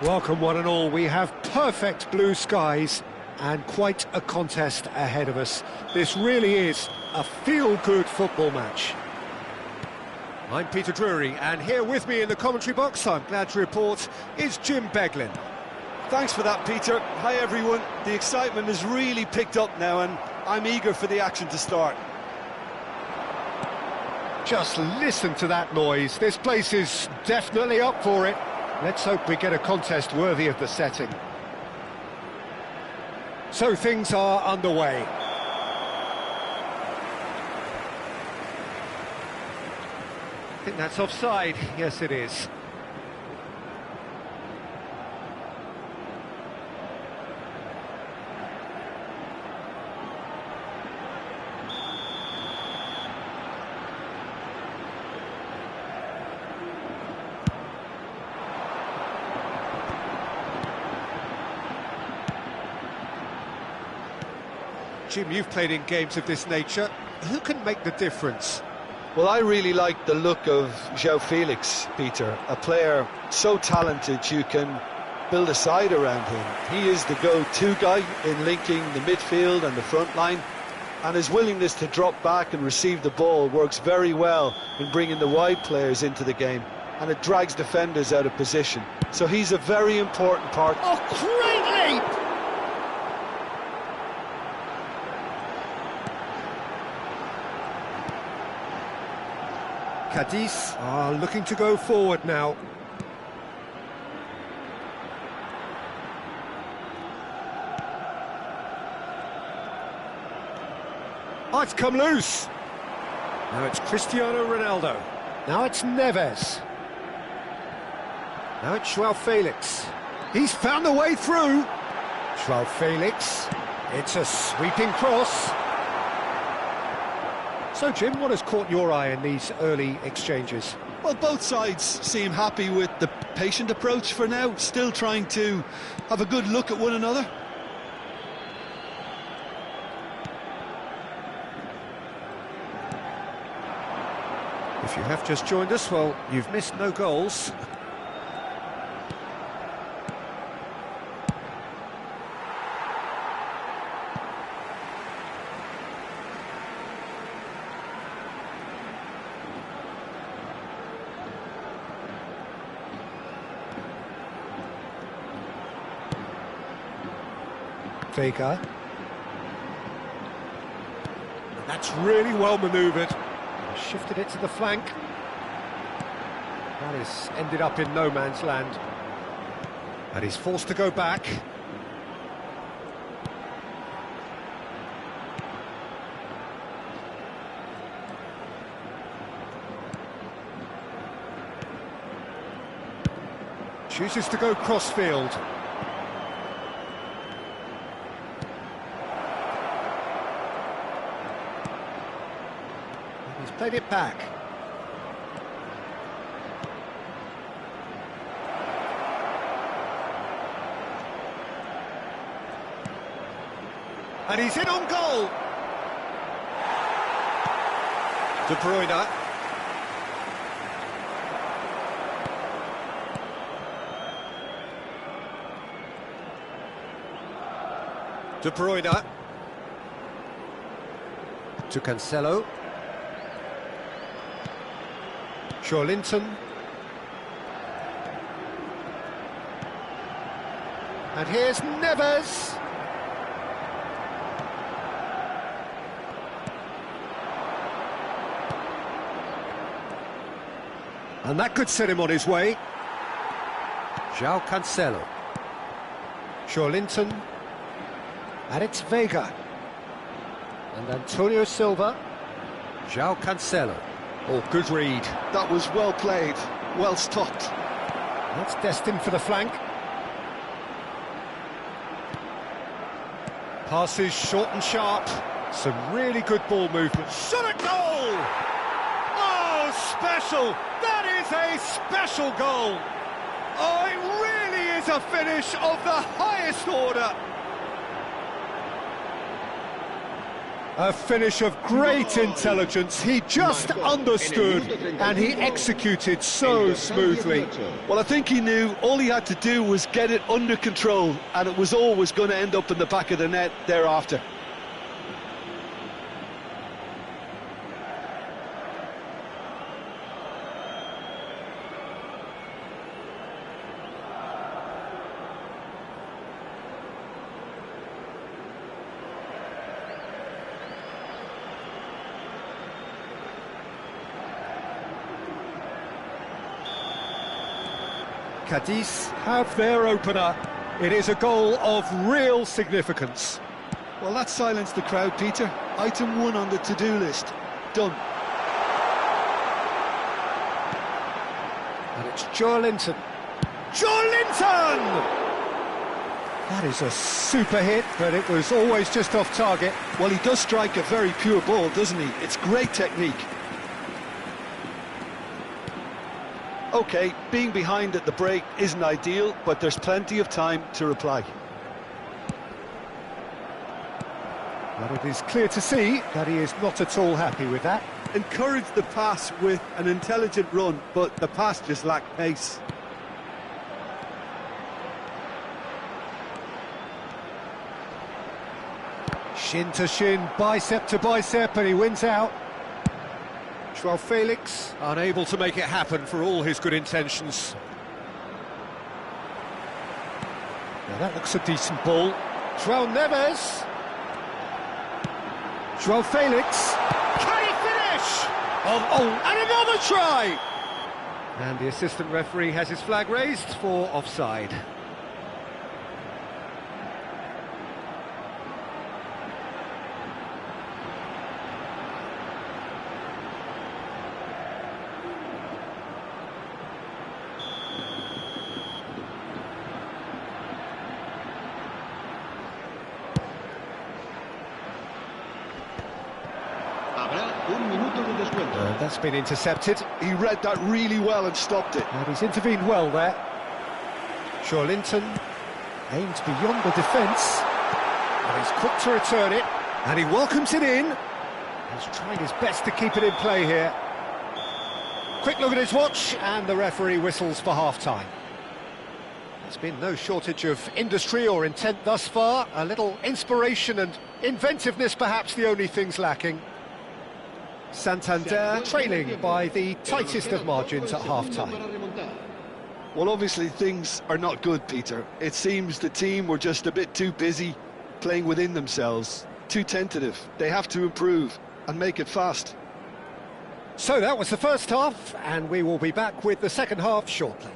Welcome one and all. We have perfect blue skies and quite a contest ahead of us. This really is a feel-good football match. I'm Peter Drury, and here with me in the commentary box, I'm glad to report, is Jim Beglin. Thanks for that, Peter. Hi everyone. The excitement has really picked up now and I'm eager for the action to start. Just listen to that noise. This place is definitely up for it. Let's hope we get a contest worthy of the setting. So things are underway. I think that's offside. Yes, it is. Jim, you've played in games of this nature. Who can make the difference? Well, I really like the look of João Felix, Peter. A player so talented you can build a side around him. He is the go-to guy in linking the midfield and the front line, and his willingness to drop back and receive the ball works very well in bringing the wide players into the game, and it drags defenders out of position. So he's a very important part. Oh, great leap! Cadiz are looking to go forward now. Oh, it's come loose. Now it's Cristiano Ronaldo. Now it's Neves. Now it's João Felix. He's found the way through. João Felix. It's a sweeping cross. So, Jim, what has caught your eye in these early exchanges? Well, both sides seem happy with the patient approach for now, still trying to have a good look at one another. If you have just joined us, well, you've missed no goals. Vega. That's really well manoeuvred. Shifted it to the flank. That has ended up in no man's land. And he's forced to go back. Chooses to go crossfield. Played it back. And he's in on goal. De Bruyne. De Bruyne. To Cancelo. Linton. And here's Neves. And that could set him on his way. João Cancelo. Linton. And it's Vega. And Antonio Silva. João Cancelo. Oh, good read. That was well played, well stopped. That's destined for the flank. Passes short and sharp. Some really good ball movement. Shot at goal! Oh, special! That is a special goal! Oh, it really is a finish of the highest order! A finish of great intelligence. He just understood and he executed so smoothly. Well, I think he knew all he had to do was get it under control, and it was always going to end up in the back of the net thereafter. Cadiz have their opener. It is a goal of real significance. Well, that silenced the crowd, Peter. Item 1 on the to-do list. Done. And it's Joelinton. Joelinton! That is a super hit, but it was always just off target. Well, he does strike a very pure ball, doesn't he? It's great technique. OK, being behind at the break isn't ideal, but there's plenty of time to reply. But it is clear to see that he is not at all happy with that. Encouraged the pass with an intelligent run, but the pass just lacked pace. Shin to shin, bicep to bicep, and he wins out. Joao Felix unable to make it happen for all his good intentions. Now that looks a decent ball. Joao Neves. Joao Felix. Can he finish? Oh, and another try! And the assistant referee has his flag raised for offside. That's been intercepted. He read that really well and stopped it. And he's intervened well there. Joelinton aims beyond the defence. And he's quick to return it. And he welcomes it in. He's trying his best to keep it in play here. Quick look at his watch, and the referee whistles for half-time. There's been no shortage of industry or intent thus far. A little inspiration and inventiveness, perhaps the only things lacking. Santander trailing by the tightest of margins at half-time. Well, obviously things are not good, Peter. It seems the team were just a bit too busy playing within themselves, too tentative. They have to improve and make it fast. So that was the first half, and we will be back with the second half shortly.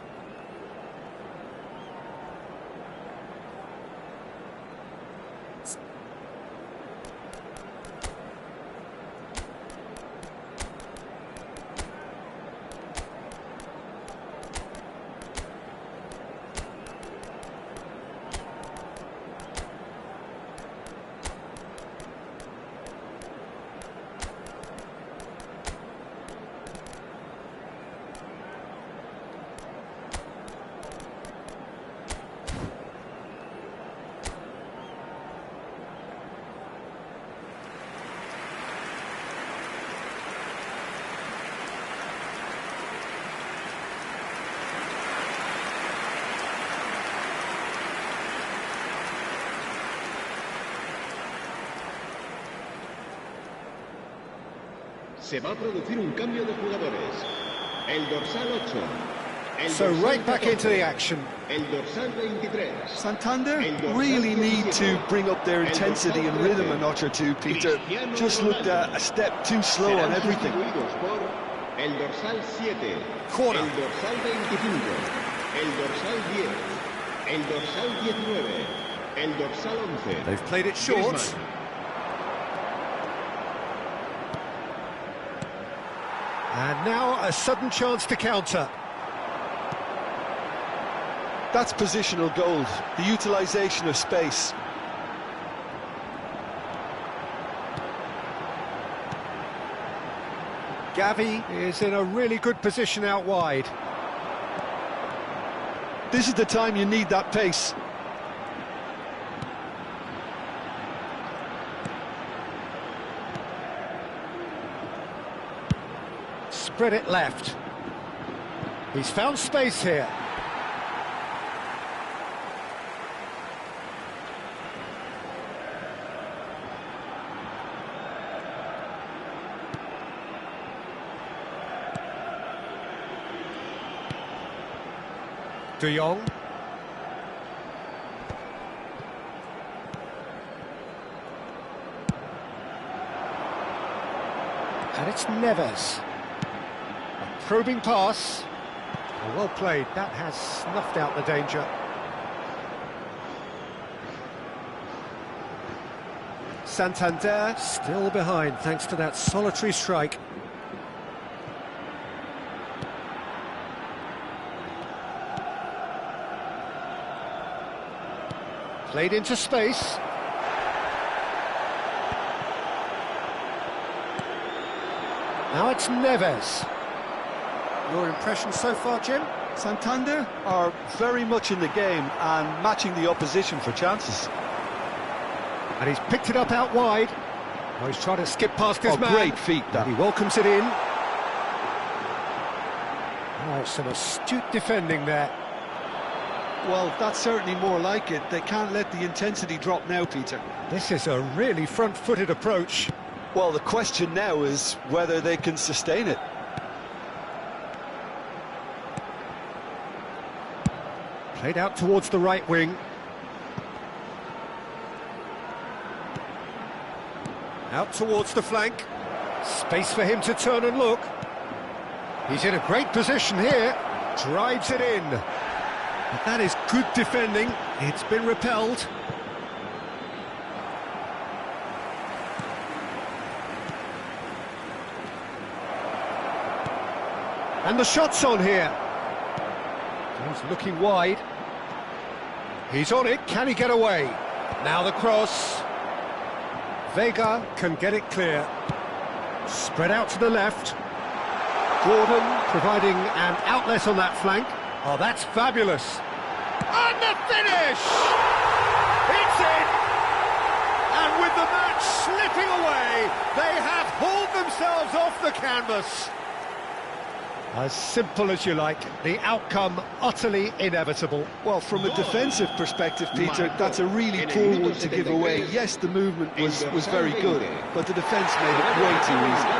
Se va a producir un cambio de jugadores. El dorsal 8. So right back into the action. El dorsal 23. Santander really need to bring up their intensity and rhythm a notch or two, Peter. Just looked a step too slow on everything. El dorsal 7. Corner. El dorsal 25. El dorsal 10. El dorsal 19. El dorsal 11. They've played it short. And now a sudden chance to counter. That's positional gold, the utilisation of space. Gavi is in a really good position out wide. This is the time you need that pace. spread it left. He's found space here. De Jong. And it's Neves. A probing pass. Well played, that has snuffed out the danger. Santander still behind thanks to that solitary strike. Played into space. Now it's Neves. Your impression so far, Jim? Santander are very much in the game and matching the opposition for chances. And he's picked it up out wide. Oh, he's trying to skip past his man. Great feat, that. He welcomes it in. Oh, some astute defending there. Well, that's certainly more like it. They can't let the intensity drop now, Peter. This is a really front-footed approach. Well, the question now is whether they can sustain it. Played out towards the right wing. Out towards the flank. Space for him to turn and look. He's in a great position here. Drives it in. But that is good defending. It's been repelled. And the shot's on here. He's looking wide. He's on it. Can he get away? Now the cross. Vega can get it clear. Spread out to the left. Gordon providing an outlet on that flank. Oh, that's fabulous. And the finish! It's in! And with the match slipping away, they have hauled themselves off the canvas. As simple as you like, the outcome utterly inevitable. Well, from a defensive perspective, Peter, that's a really poor one to give away. Yes, the movement was very good, but the defence made it way too easy.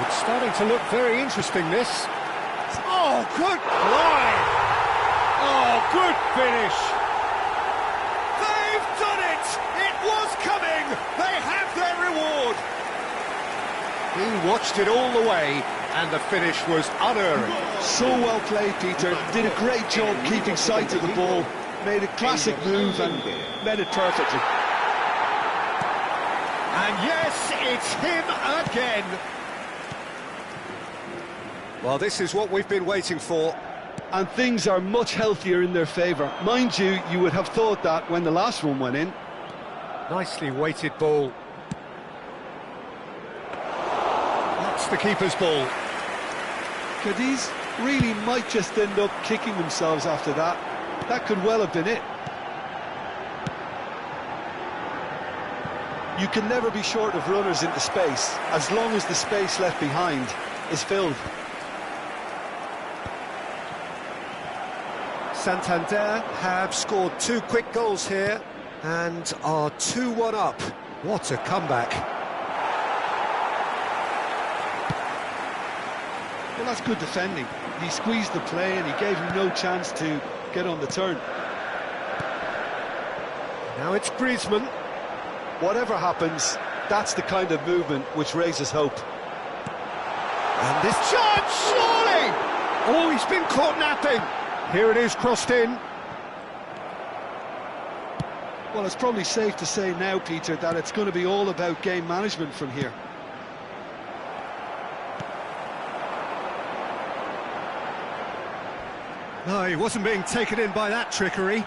It's starting to look very interesting, this. Oh, good line! Oh, good finish! They've done it! It was coming! They have their reward! He watched it all the way, and the finish was unerring. So well played, Peter. Did a great job keeping sight of the ball. Made a classic move and met it perfectly. And yes, it's him again. Well, this is what we've been waiting for. And things are much healthier in their favour. Mind you, you would have thought that when the last one went in. Nicely weighted ball. That's the keeper's ball. Cadiz really might just end up kicking themselves after that. That could well have been it. You can never be short of runners into space, as long as the space left behind is filled. Santander have scored 2 quick goals here and are 2-1 up. What a comeback. Well, that's good defending. He squeezed the play and he gave him no chance to get on the turn. Now it's Griezmann. Whatever happens, that's the kind of movement which raises hope. And this chance, surely! Oh, he's been caught napping. Here it is, crossed in. Well, it's probably safe to say now, Peter, that it's going to be all about game management from here. No, he wasn't being taken in by that trickery.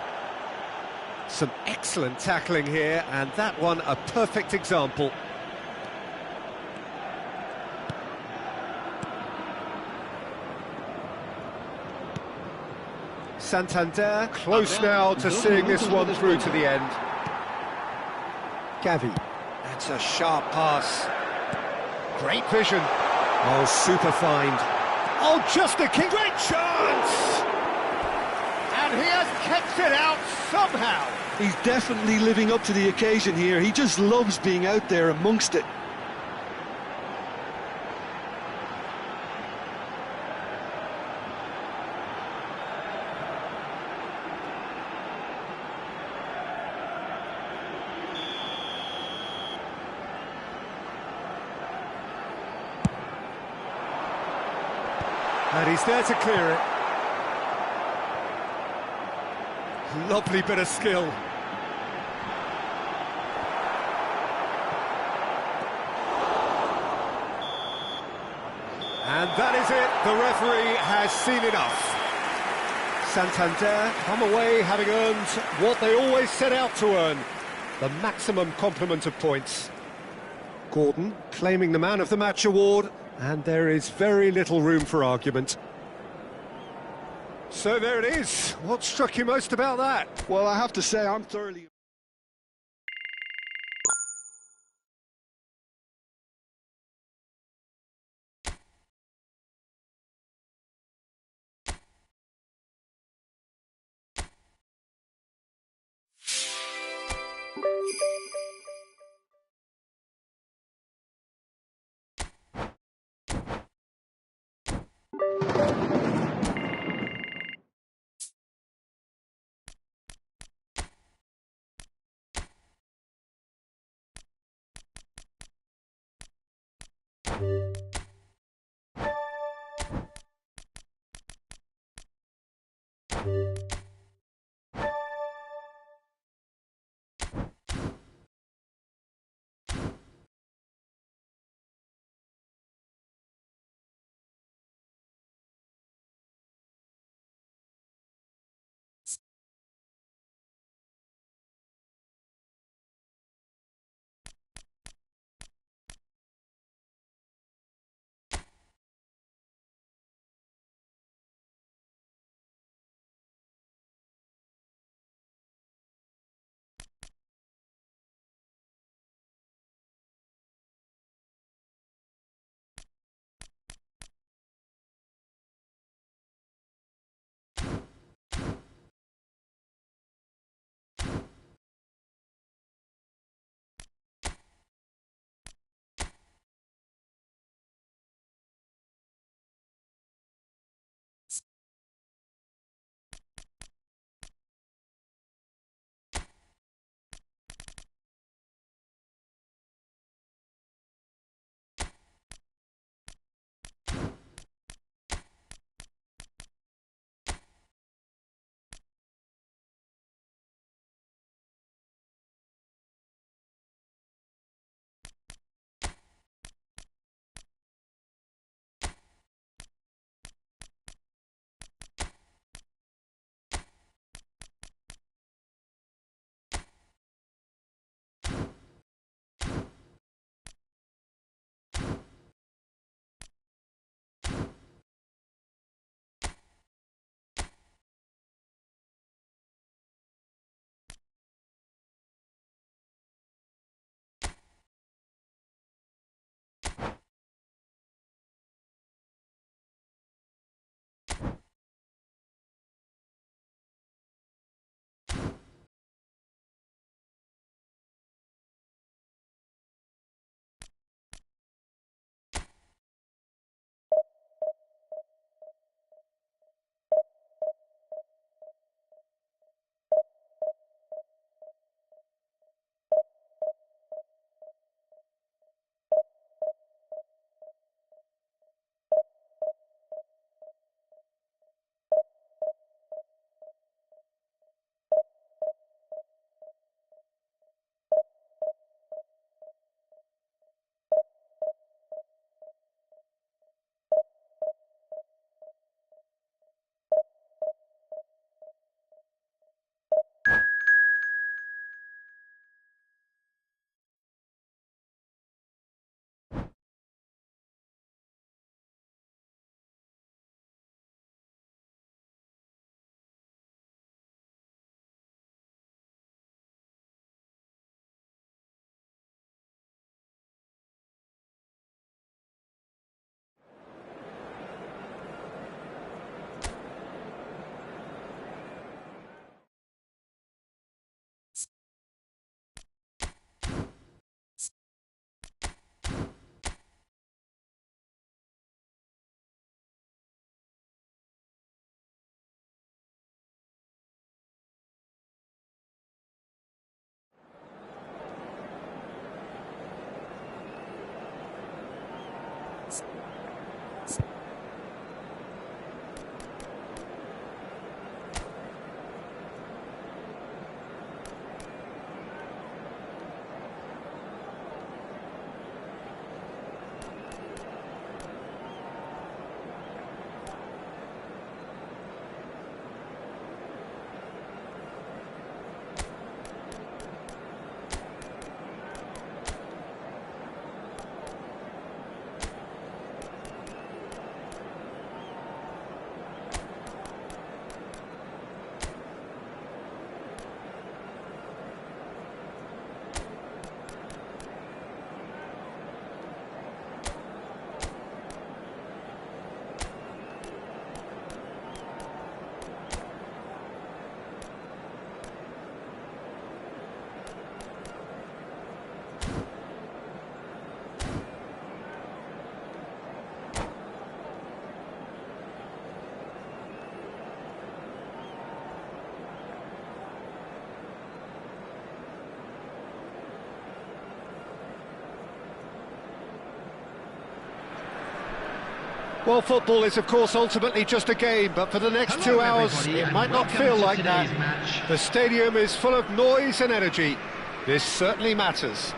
Some excellent tackling here, and that one a perfect example. Santander close now to seeing this one through to the end. Gavi, that's a sharp pass. Great vision. Oh, super find. Oh, just a kick. Great chance! And he has kept it out somehow. He's definitely living up to the occasion here. He just loves being out there amongst it. And he's there to clear it. Lovely bit of skill. And that is it. The referee has seen enough. Santander come away having earned what they always set out to earn, the maximum complement of points. Gordon claiming the Man of the Match award, and there is very little room for argument. So there it is. What struck you most about that? Well, I have to say, I'm thoroughly... Well, football is, of course, ultimately just a game, but for the next 2 hours, it might not feel like that. The stadium is full of noise and energy. This certainly matters.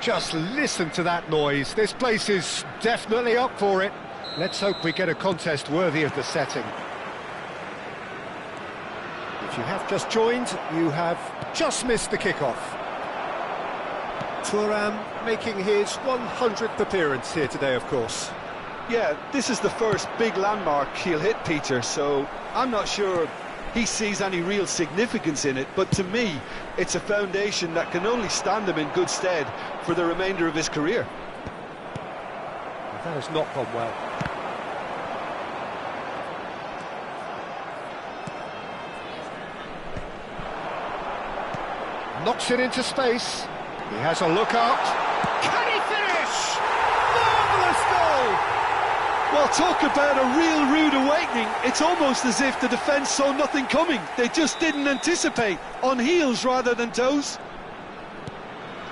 Just listen to that noise. This place is definitely up for it. Let's hope we get a contest worthy of the setting. If you have just joined, you have just missed the kickoff. Thuram making his 100th appearance here today, of course. Yeah, this is the first big landmark he'll hit, Peter, so I'm not sure he sees any real significance in it, but to me, it's a foundation that can only stand him in good stead for the remainder of his career. That has not gone well. Knocks it into space. He has a look out. Can he finish? Marvellous goal! Well, talk about a real rude awakening. It's almost as if the defence saw nothing coming. They just didn't anticipate, on heels rather than toes.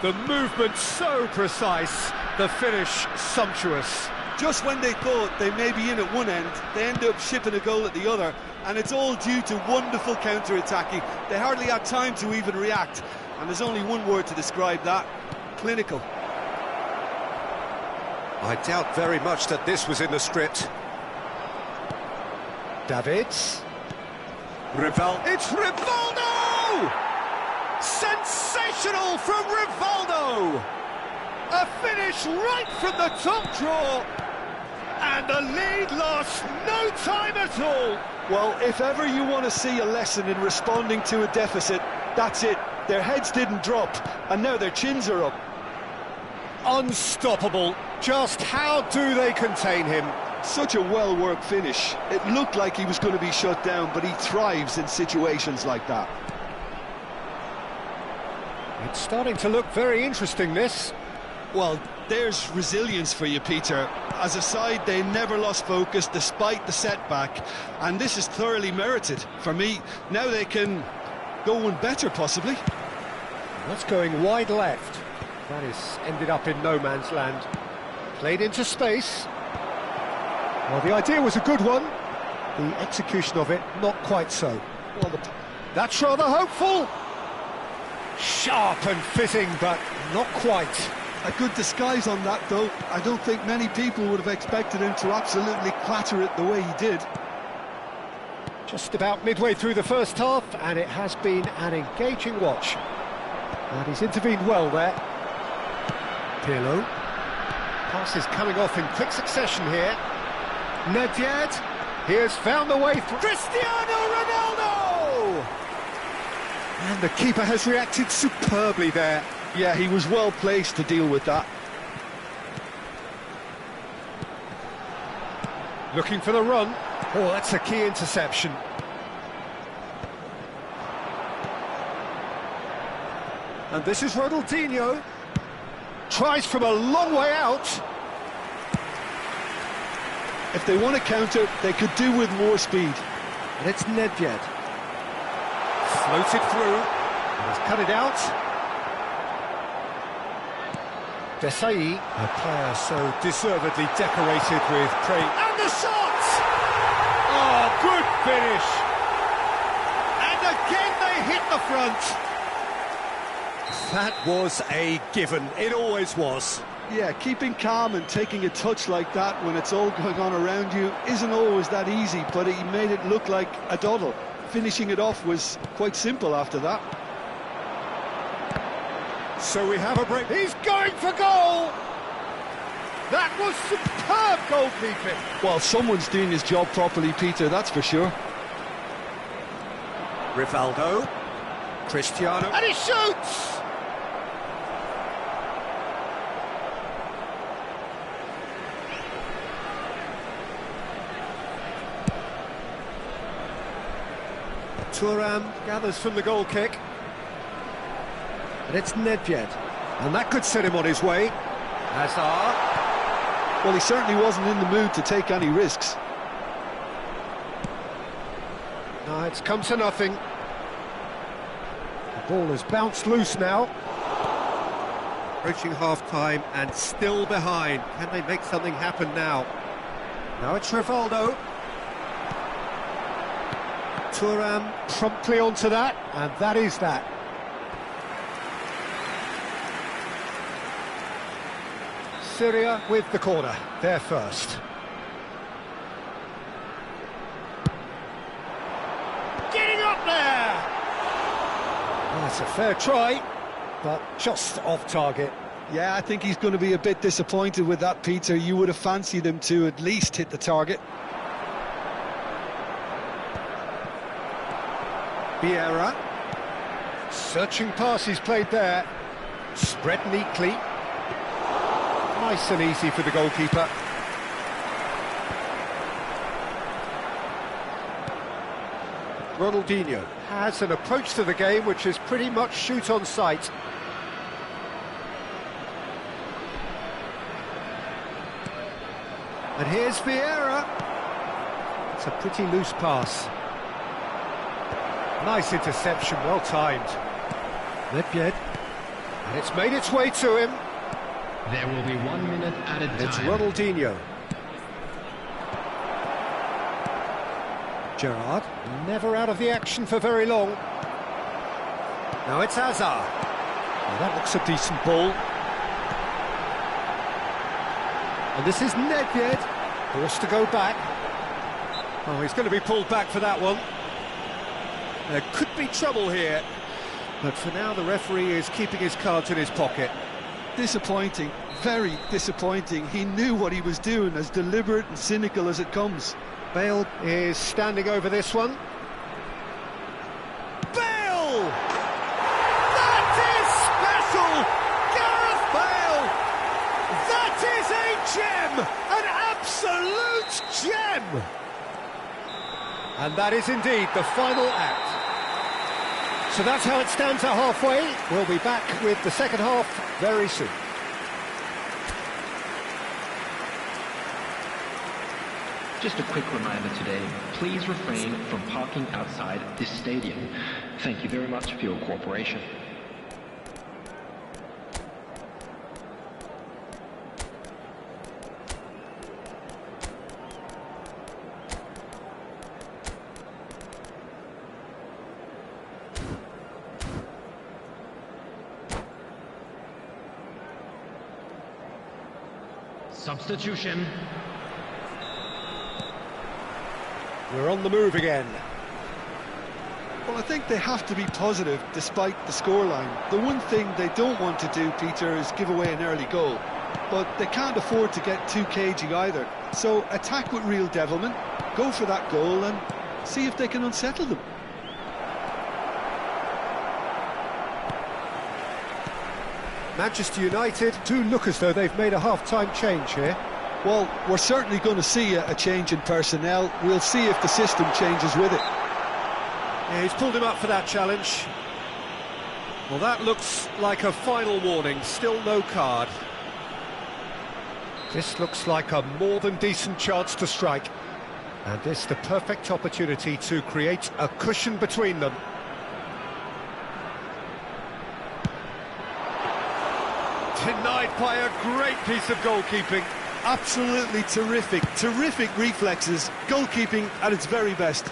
The movement so precise, the finish sumptuous. Just when they thought they may be in at one end, they end up shipping a goal at the other, and it's all due to wonderful counter-attacking. They hardly had time to even react. And there's only one word to describe that: clinical. I doubt very much that this was in the script. Davids. It's Rivaldo! Sensational from Rivaldo! A finish right from the top draw. And the lead lost no time at all. Well, if ever you want to see a lesson in responding to a deficit, that's it. Their heads didn't drop, and now their chins are up. Unstoppable. Just how do they contain him? Such a well-worked finish. It looked like he was going to be shut down, but he thrives in situations like that. It's starting to look very interesting, this. Well, there's resilience for you, Peter. As a side, they never lost focus despite the setback, and this is thoroughly merited. For me, now they can go one better, possibly. That's going wide left. That is ended up in no man's land. Played into space. Well, the idea was a good one. The execution of it, not quite so. Well, that's rather hopeful. Sharp and fitting, but not quite. A good disguise on that, though. I don't think many people would have expected him to absolutely clatter it the way he did. Just about midway through the first half, and it has been an engaging watch. And he's intervened well there. Pirlo. Pass is coming off in quick succession here. Nedved. He has found the way through. Cristiano Ronaldo! And the keeper has reacted superbly there. Yeah, he was well placed to deal with that. Looking for the run. Oh, that's a key interception. And this is Ronaldinho. Tries from a long way out. If they want to counter, they could do with more speed. And it's Nedved. Floated through. He's cut it out. Desai, a player so deservedly decorated with praise. And the shot! Oh, good finish! And again they hit the front. That was a given, it always was. Yeah, keeping calm and taking a touch like that when it's all going on around you isn't always that easy, but he made it look like a doddle. Finishing it off was quite simple after that. So we have a break. He's going for goal! That was superb goalkeeping. Well, someone's doing his job properly, Peter, that's for sure. Rivaldo, Cristiano, and he shoots! Thuram gathers from the goal kick. And it's Nedved. And that could set him on his way. Hazard. Well, he certainly wasn't in the mood to take any risks. No, it's come to nothing. The ball has bounced loose now. Approaching half-time and still behind. Can they make something happen now? Now it's Rivaldo. Thuram promptly onto that, and that is that. Syria with the corner, they're first. Getting up there! Well, that's a fair try, but just off target. Yeah, I think he's going to be a bit disappointed with that, Peter. You would have fancied him to at least hit the target. Vieira, searching passes played there, spread neatly, nice and easy for the goalkeeper. Ronaldinho has an approach to the game which is pretty much shoot on sight. And here's Vieira. It's a pretty loose pass. Nice interception, well timed. Nedved. And it's made its way to him. There will be 1 minute added time. It's Ronaldinho. Gerrard, never out of the action for very long. Now it's Hazard. Well, that looks a decent ball. And this is Nedved. Forced to go back. Oh, he's going to be pulled back for that one. There could be trouble here, but for now the referee is keeping his cards in his pocket. Disappointing, very disappointing. He knew what he was doing, as deliberate and cynical as it comes. Bale is standing over this one. Bale! That is special! Gareth Bale! That is a gem! An absolute gem! And that is indeed the final act. So that's how it stands at halfway. We'll be back with the second half very soon. Just a quick reminder today, please refrain from parking outside this stadium. Thank you very much for your cooperation. Substitution. We're on the move again. Well, I think they have to be positive despite the scoreline. The one thing they don't want to do, Peter, is give away an early goal. But they can't afford to get too cagey either. So attack with real devilment, go for that goal and see if they can unsettle them. Manchester United do look as though they've made a half-time change here. Well, we're certainly going to see a change in personnel. We'll see if the system changes with it. Yeah, he's pulled him up for that challenge. Well, that looks like a final warning. Still no card. This looks like a more than decent chance to strike. And this the perfect opportunity to create a cushion between them. Denied by a great piece of goalkeeping. Absolutely terrific, terrific reflexes, goalkeeping at its very best.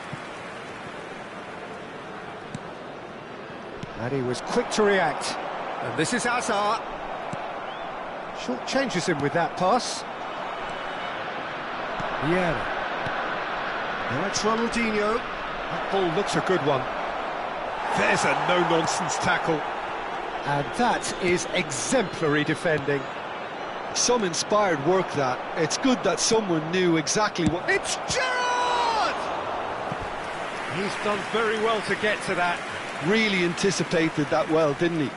And he was quick to react. And this is Hazard. Short changes him with that pass. Yeah. Now it's Ronaldinho. That ball looks a good one. There's a no-nonsense tackle. And that is exemplary defending. Some inspired work that. It's good that someone knew exactly what... It's Gerrard! He's done very well to get to that. Really anticipated that well, didn't he?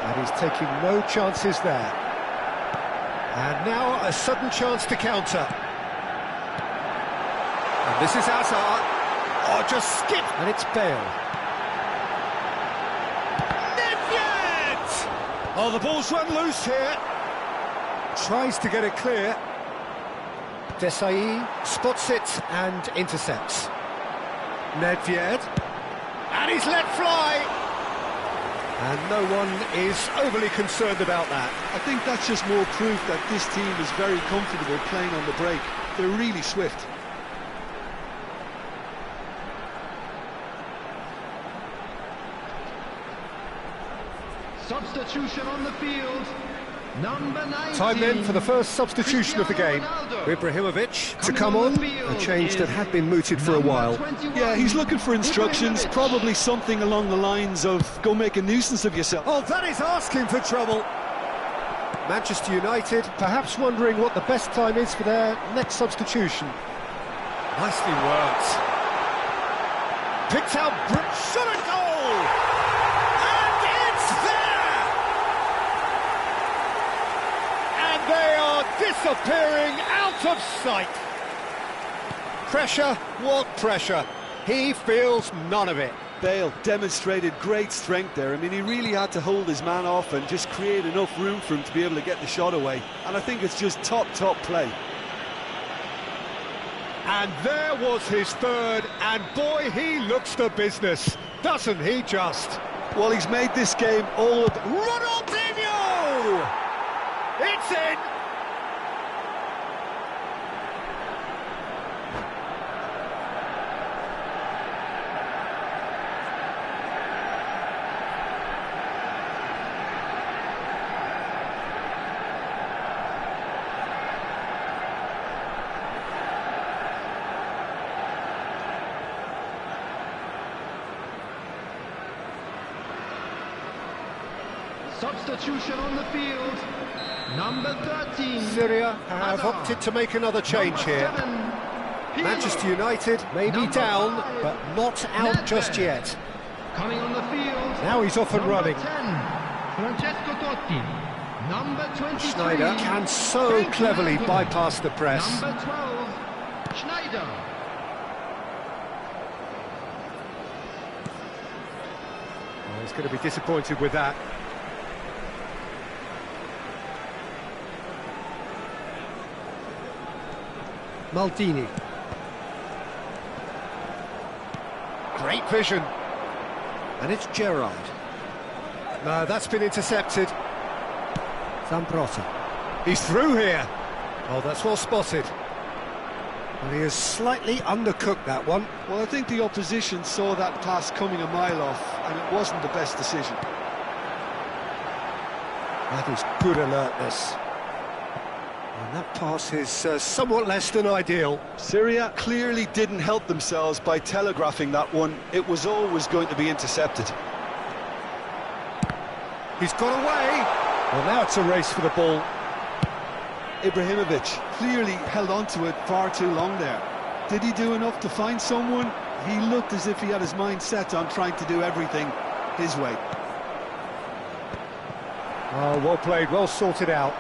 And he's taking no chances there. And now a sudden chance to counter. And this is Hazard. Oh, just skip. And it's Bale. Nedved! Oh, the ball's run loose here. Tries to get it clear. Desai spots it and intercepts. Nedved. And he's let fly. And no one is overly concerned about that. I think that's just more proof that this team is very comfortable playing on the break. They're really swift. Substitution on the field. Number 19. Time then for the first substitution of the game. Ibrahimovic to come on, a change that had been mooted for a while. Yeah, he's looking for instructions, probably something along the lines of go make a nuisance of yourself. Oh, that is asking for trouble. Manchester United perhaps wondering what the best time is for their next substitution. Nicely worked. Picked out, shot a goal! And it's there! And they are disappearing out of sight. Pressure, what pressure? He feels none of it. Bale demonstrated great strength there. I mean, he really had to hold his man off and just create enough room for him to be able to get the shot away. And I think it's just top play. And there was his third, and boy, he looks the business, doesn't he just? Well, he's made this game all of... Ronaldinho! It's in! Substitution on the field. Number 13. Syria have opted to make another change here. Manchester United may be down, but not out just yet. Coming on the field. Now he's off and running. 10, Francesco Totti. Number 23. Schneider can so cleverly bypass the press. Number 12, Schneider. Oh, he's going to be disappointed with that. Maldini. Great vision. And it's Gerrard. No, that's been intercepted. Zambrota. He's through here. Oh, that's well spotted. And he has slightly undercooked that one. Well, I think the opposition saw that pass coming a mile off, and it wasn't the best decision. That is good alertness. And that pass is somewhat less than ideal. Syria clearly didn't help themselves by telegraphing that one. It was always going to be intercepted. He's got away. Well, now it's a race for the ball. Ibrahimovic clearly held on to it far too long there. Did he do enough to find someone? He looked as if he had his mind set on trying to do everything his way. Oh, well played, well sorted out.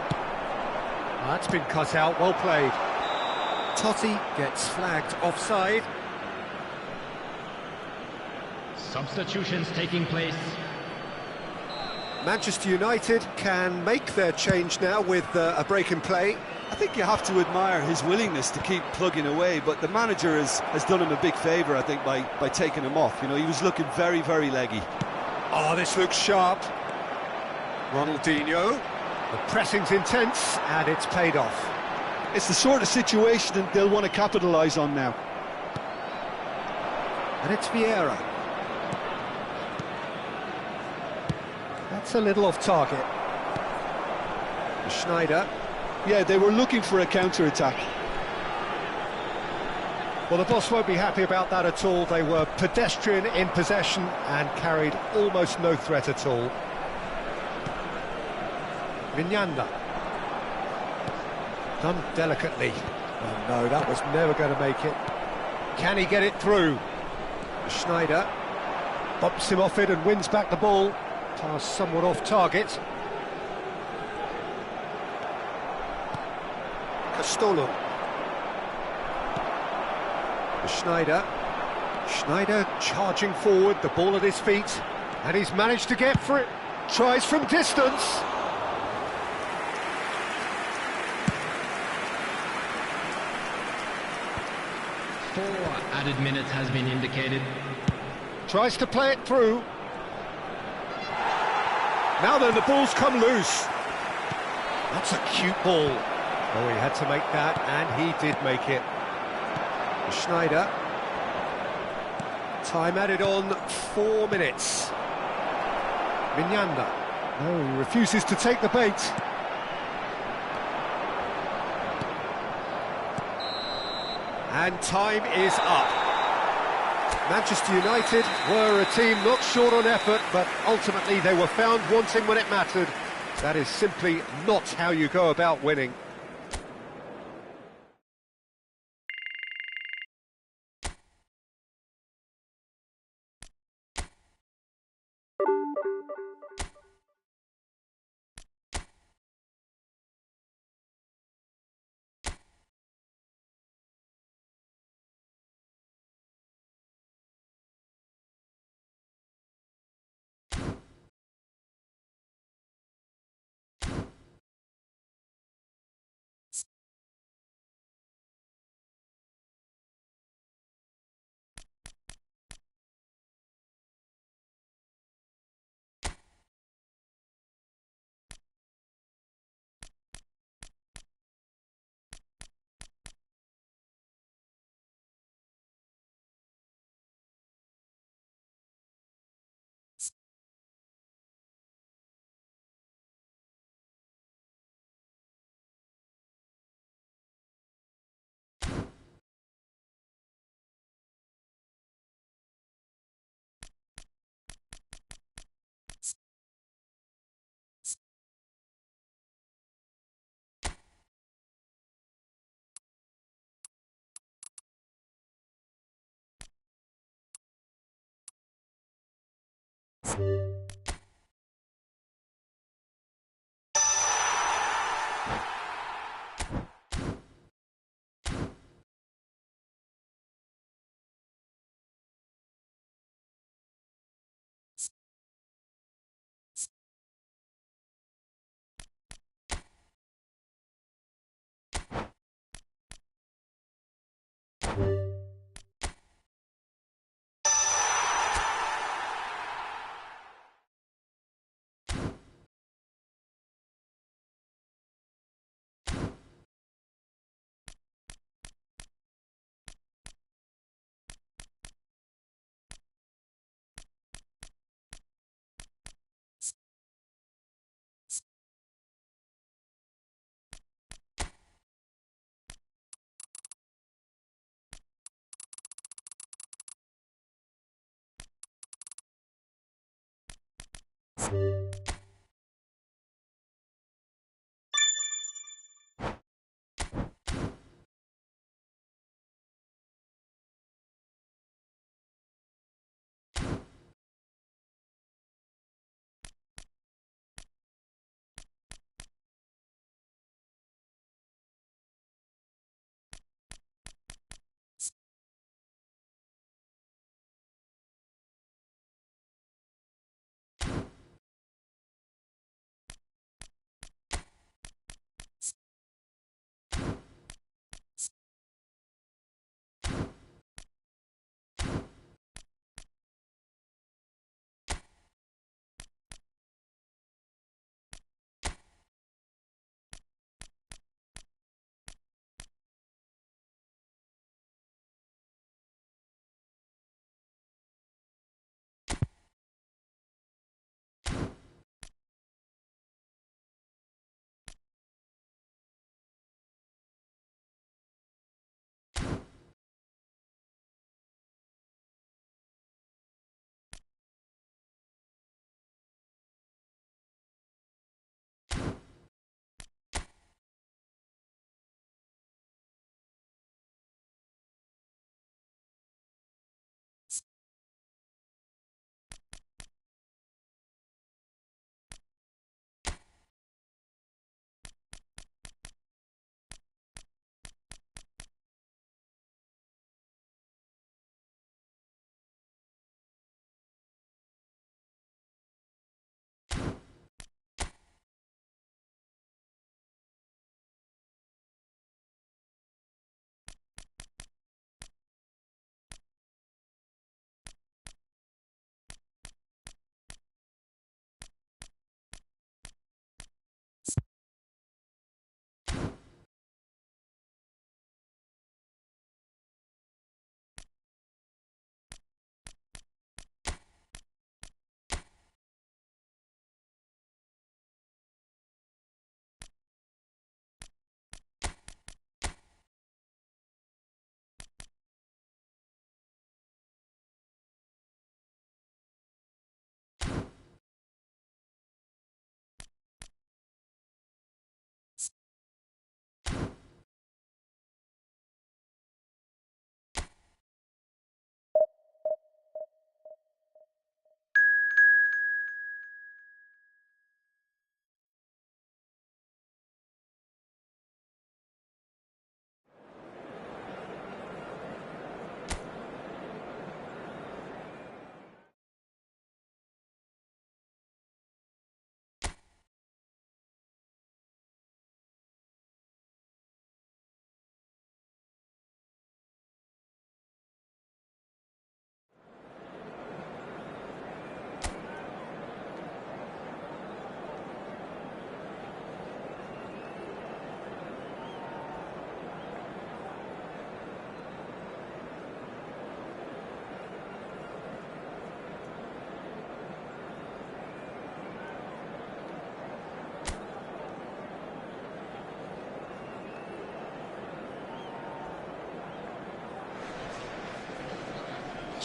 That's been cut out, well played. Totti gets flagged offside. Substitutions taking place. Manchester United can make their change now with a break in play. I think you have to admire his willingness to keep plugging away, but the manager has done him a big favour, I think, by taking him off. You know, he was looking very, very leggy. Oh, this looks sharp. Ronaldinho. The pressing's intense, and it's paid off. It's the sort of situation that they'll want to capitalise on now. And it's Vieira. That's a little off target. Schneider. Yeah, they were looking for a counter-attack. Well, the boss won't be happy about that at all. They were pedestrian in possession and carried almost no threat at all. Vinyanda. Done delicately. Oh no, that was never going to make it. Can he get it through? Schneider bumps him off it and wins back the ball. Pass somewhat off target. Castolo. Schneider charging forward, the ball at his feet, and he's managed to get for it. Tries from distance. Four added minutes has been indicated. Tries to play it through. Now then, the ball's come loose. That's a cute ball. Oh, he had to make that, and he did make it. Schneider. Time added on 4 minutes. Vinyanda. No, he refuses to take the bait. And time is up. Manchester United were a team not short on effort, but ultimately they were found wanting when it mattered. That is simply not how you go about winning.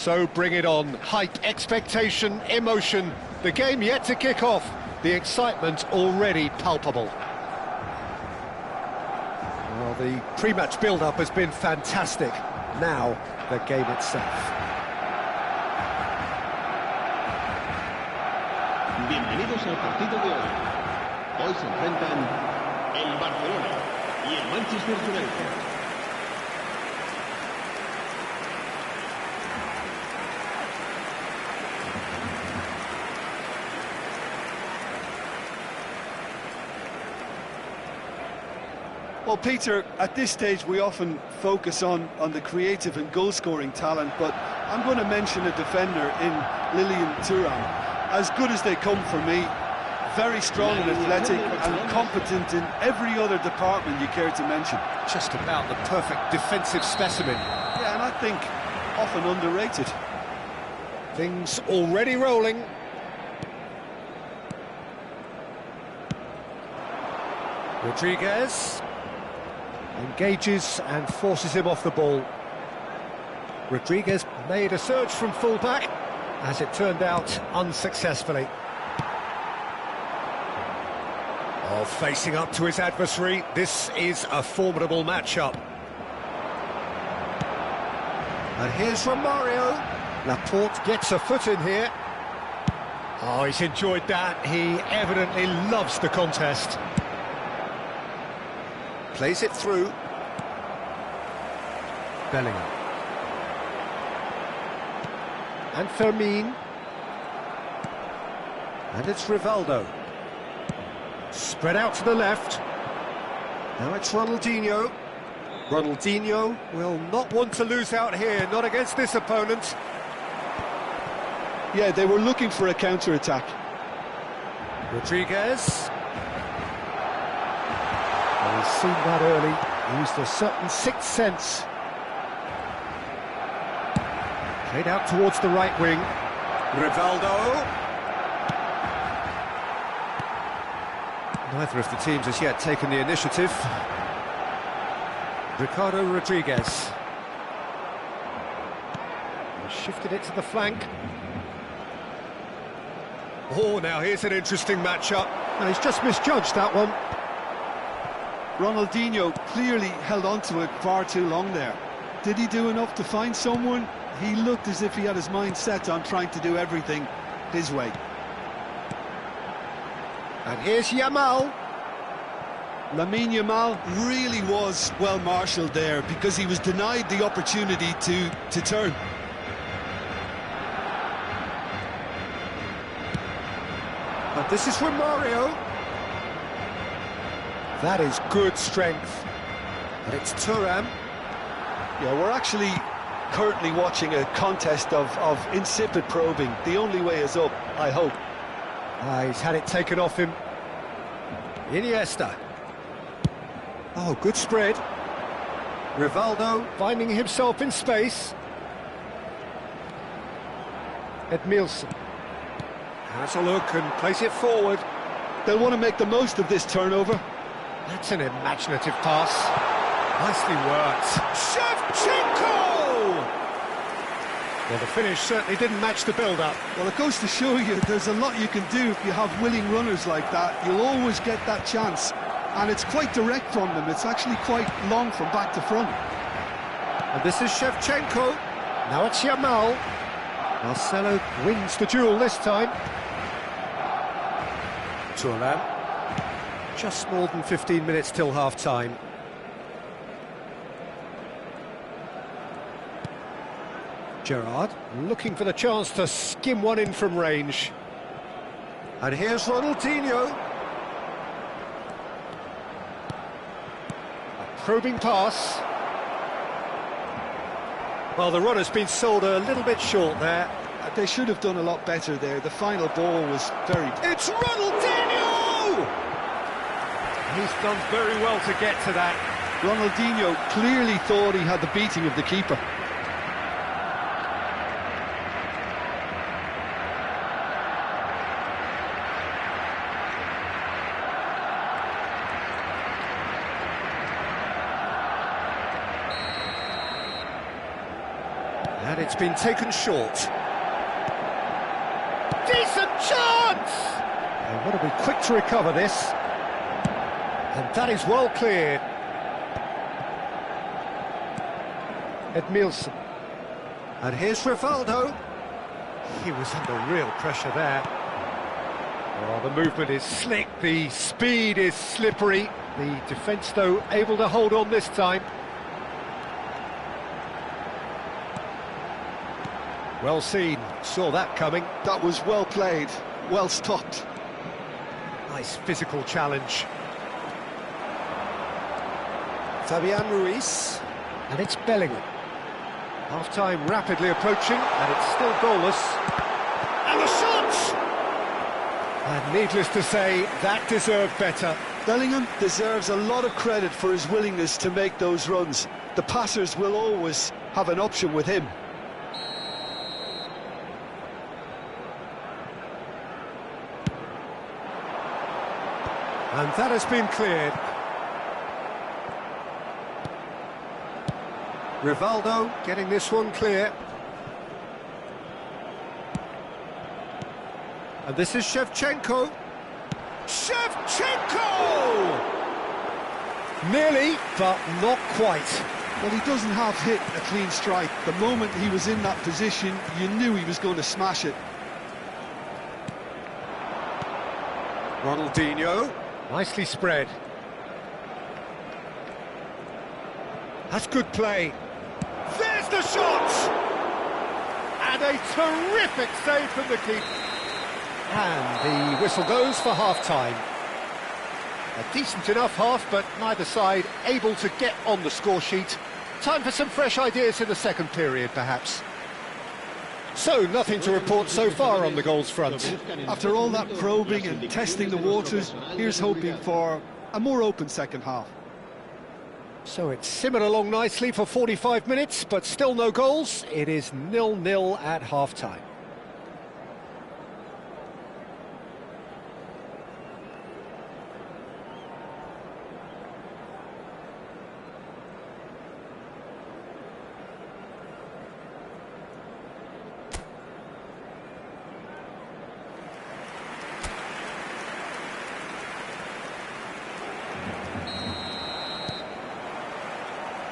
So bring it on. Hype, expectation, emotion. The game yet to kick off. The excitement already palpable. Well, the pre-match build-up has been fantastic. Now, the game itself. Bienvenidos al partido de hoy. Hoy se enfrentan el Barcelona y el Manchester United. Well, Peter, at this stage we often focus on the creative and goal-scoring talent, but I'm going to mention a defender in Lilian Thuram. As good as they come for me, very strong and athletic and competent in every other department you care to mention. Just about the perfect defensive specimen. Yeah, and I think often underrated. Things already rolling. Rodriguez engages and forces him off the ball. Rodriguez made a surge from full-back, as it turned out unsuccessfully. Oh, facing up to his adversary, this is a formidable matchup. And here's Romario. Laporte gets a foot in here. Oh, he's enjoyed that. He evidently loves the contest. Plays it through. Bellingham. And Fermin. And it's Rivaldo. Spread out to the left. Now it's Ronaldinho. Ronaldinho will not want to lose out here, not against this opponent. Yeah, they were looking for a counter-attack. Rodriguez. Well, he's seen that early, used a certain sixth sense. Played out towards the right wing. Rivaldo. Neither of the teams has yet taken the initiative. Ricardo Rodriguez. Shifted it to the flank. Oh, now here's an interesting matchup. No, he's just misjudged that one. Ronaldinho clearly held on to it far too long there. Did he do enough to find someone? He looked as if he had his mind set on trying to do everything his way. And here's Yamal. Lamine Yamal really was well marshalled there because he was denied the opportunity to turn. But this is Romario. That is good strength. And it's Thuram. Yeah, we're actually currently watching a contest of insipid probing. The only way is up, I hope. He's had it taken off him. Iniesta. Oh, good spread. Rivaldo finding himself in space. Edmilson has a look and plays it forward. They'll want to make the most of this turnover. That's an imaginative pass. Nicely worked. Shevchenko! Well, the finish certainly didn't match the build-up. Well, it goes to show you there's a lot you can do if you have willing runners like that. You'll always get that chance. And it's quite direct from them. It's actually quite long from back to front. And this is Shevchenko. Now it's Yamal. Marcelo wins the duel this time. Thuram. Just more than 15 minutes till half-time. Gerrard looking for the chance to skim one in from range. And here's Ronaldinho. A probing pass. Well, the run has been sold a little bit short there. They should have done a lot better there. The final ball was very... It's Ronaldinho! He's done very well to get to that. Ronaldinho clearly thought he had the beating of the keeper. And it's been taken short. Decent chance! They want to be quick to recover this. And that is well cleared. Edmilson. And here's Rivaldo. He was under real pressure there. Oh, the movement is slick, the speed is slippery. The defence, though, able to hold on this time. Well seen, saw that coming. That was well played, well stopped. Nice physical challenge. Fabian Ruiz. And it's Bellingham. Half-time rapidly approaching, and it's still goalless. And the shot! And needless to say, that deserved better. Bellingham deserves a lot of credit for his willingness to make those runs. The passers will always have an option with him. And that has been cleared. Rivaldo getting this one clear. And this is Shevchenko. Shevchenko! Nearly, but not quite. Well, he doesn't have hit a clean strike. The moment he was in that position, you knew he was going to smash it. Ronaldinho. Nicely spread. That's good play. There's the shot! And a terrific save from the keeper. And the whistle goes for half-time. A decent enough half, but neither side able to get on the score sheet. Time for some fresh ideas in the second period, perhaps. So, nothing to report so far on the goals front. After all that probing and testing the waters, here's hoping for a more open second half. So it's simmered along nicely for 45 minutes, but still no goals. It is 0-0 at half-time.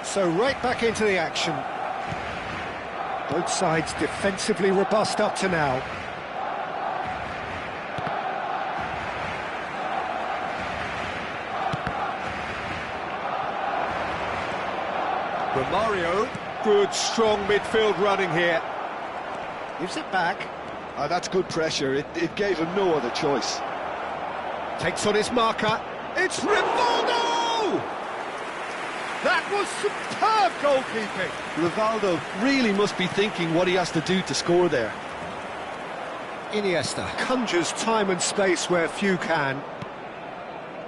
So right back into the action. Both sides defensively robust up to now. Romario, good strong midfield running here. Gives it back. That's good pressure. It gave him no other choice. Takes on his marker. It's Rivaldo! That was superb goalkeeping. Rivaldo really must be thinking what he has to do to score there. Iniesta conjures time and space where few can.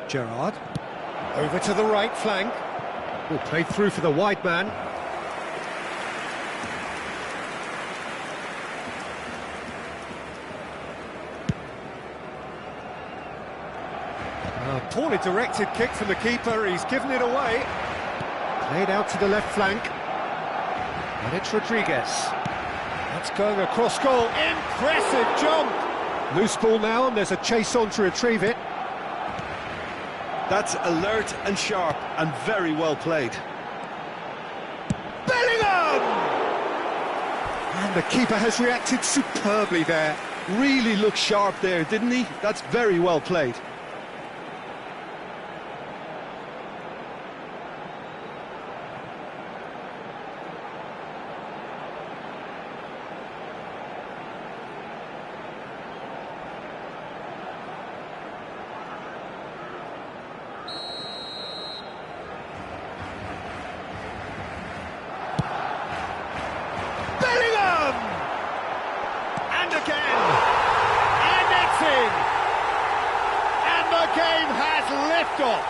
Gerrard over to the right flank. Oh, played through for the wide man. A poorly directed kick from the keeper. He's given it away. Played out to the left flank. And it's Rodriguez. That's going across goal. Impressive jump! Loose ball now, and there's a chase on to retrieve it. That's alert and sharp and very well played. Bellingham! And the keeper has reacted superbly there. Really looked sharp there, didn't he? That's very well played. Game has liftoff.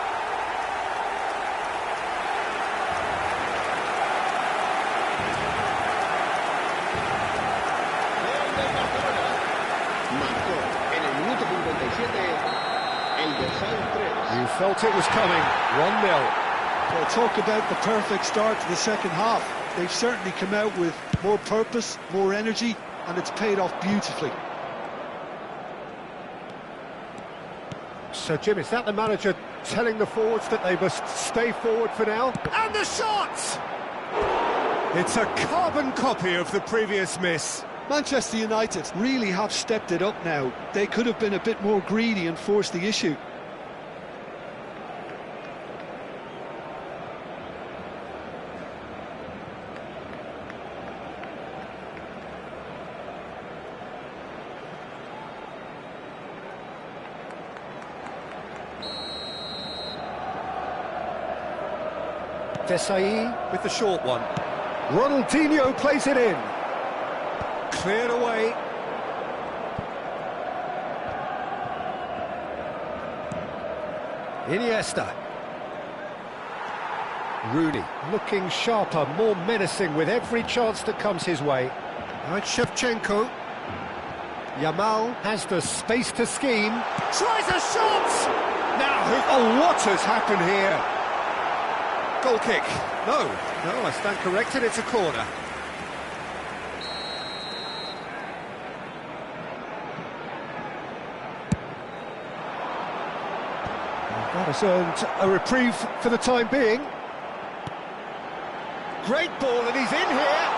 Marcó en el minuto 57 el dorsal 3. You felt it was coming. 1-0. Well, talk about the perfect start to the second half. They've certainly come out with more purpose, more energy, and it's paid off beautifully. So, Jim, is that the manager telling the forwards that they must stay forward for now? And the shot! It's a carbon copy of the previous miss. Manchester United really have stepped it up now. They could have been a bit more greedy and forced the issue. Desai with the short one. Ronaldinho plays it in. Cleared away. Iniesta. Rooney looking sharper, more menacing with every chance that comes his way. Now it's Shevchenko. Yamal has the space to scheme. Tries a shot! Now, oh, what has happened here? Goal kick. No, I stand corrected, it's a corner. That has earned a reprieve for the time being. Great ball, and he's in here.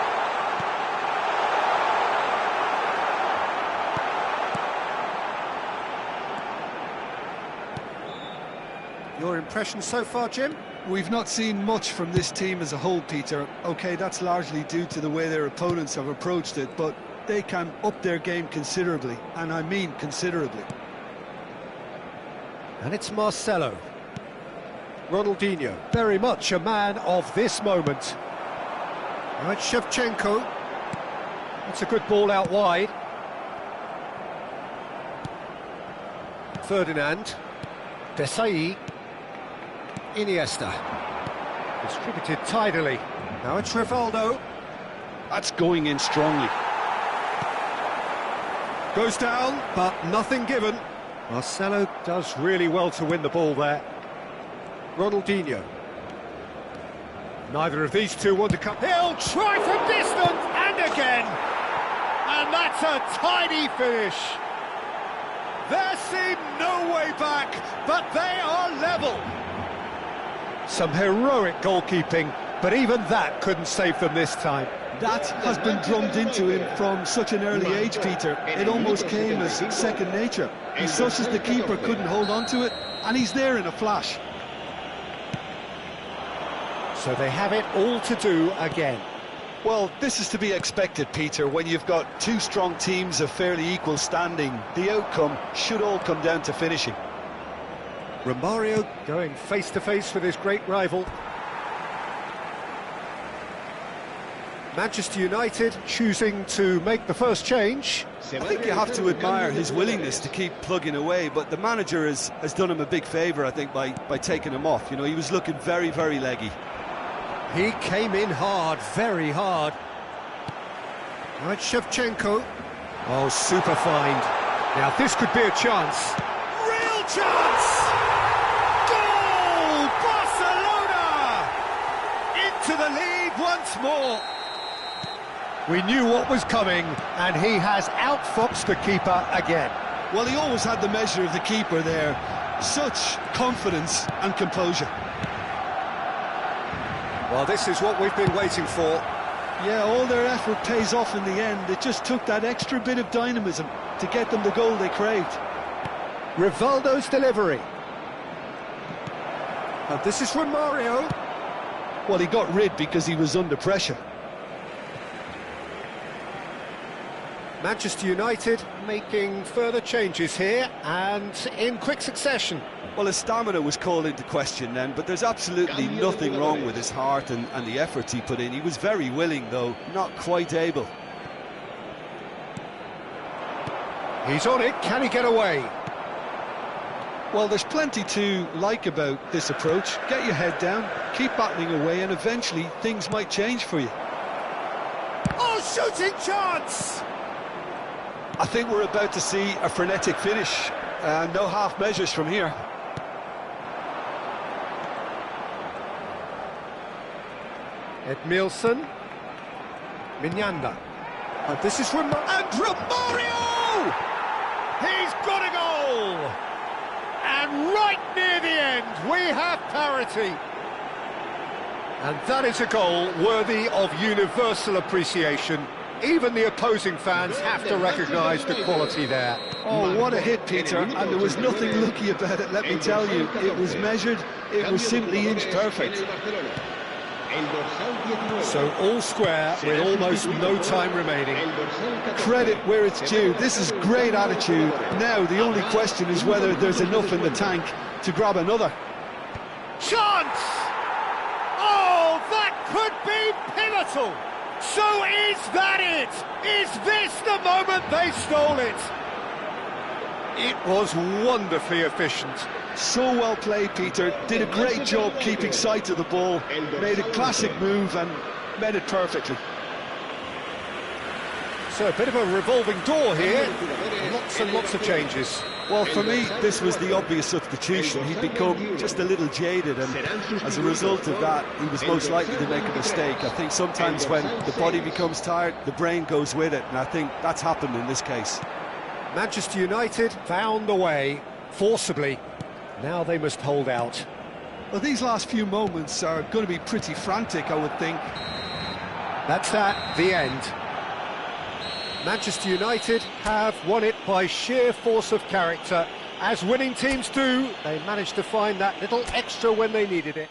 Your impression so far, Jim? We've not seen much from this team as a whole, Peter. OK, that's largely due to the way their opponents have approached it, but they can up their game considerably, and I mean considerably. And it's Marcelo. Ronaldinho, very much a man of this moment. Now it's Shevchenko. That's a good ball out wide. Ferdinand. Desai. Iniesta. Distributed tidily. Now it's Rivaldo. That's going in strongly. Goes down, but nothing given. Marcelo does really well to win the ball there. Ronaldinho. Neither of these two want to come. He'll try from distance, and again! And that's a tidy finish. There seemed no way back, but they are level. Some heroic goalkeeping, but even that couldn't save them this time. That has been drummed into him from such an early age, Peter. It almost came as second nature. He's such as the keeper couldn't hold on to it, and he's there in a flash. So they have it all to do again. Well, this is to be expected, Peter. When you've got two strong teams of fairly equal standing, the outcome should all come down to finishing. Romario going face-to-face with his great rival. Manchester United choosing to make the first change. I think you have to admire his willingness to keep plugging away, but the manager has done him a big favour, I think, by taking him off. You know, he was looking very, very leggy. He came in hard, very hard. Now it's Shevchenko. Oh, super find. Now this could be a chance. Real chance! Goal! Barcelona! Into the lead once more. We knew what was coming, and he has outfoxed the keeper again. Well, he always had the measure of the keeper there. Such confidence and composure. Well, this is what we've been waiting for. Yeah, all their effort pays off in the end. It just took that extra bit of dynamism to get them the goal they craved. Rivaldo's delivery. And this is Romario. Well, he got rid because he was under pressure. Manchester United making further changes here, and in quick succession. Well, his stamina was called into question then, but there's absolutely nothing wrong with his heart and the efforts he put in. He was very willing, though, not quite able. He's on it, can he get away? Well, there's plenty to like about this approach. Get your head down, keep battling away, and eventually things might change for you. Oh, shooting chance! I think we're about to see a frenetic finish, and no half measures from here. Edmilson, Mignanda. And this is and Romario! He's got a goal! And right near the end, we have parity. And that is a goal worthy of universal appreciation. Even the opposing fans have to recognise the quality there. Oh, what a hit, Peter, and there was nothing lucky about it, let me tell you. It was measured, it was simply inch perfect. So all square with almost no time remaining. Credit where it's due. This is great attitude. Now the only question is whether there's enough in the tank to grab another. Chance! Oh, that could be pivotal! So is that it? Is this the moment they stole it? It was wonderfully efficient. So well played, Peter. Did a great job keeping sight of the ball. Made a classic move and made it perfectly. So a bit of a revolving door here. Lots and lots of changes. Well, for me, this was the obvious substitution. He'd become just a little jaded, and as a result of that, he was most likely to make a mistake. I think sometimes when the body becomes tired, the brain goes with it, and I think that's happened in this case. Manchester United found the way, forcibly. Now they must hold out. Well, these last few moments are going to be pretty frantic, I would think. That's the end. Manchester United have won it by sheer force of character. As winning teams do, they managed to find that little extra when they needed it.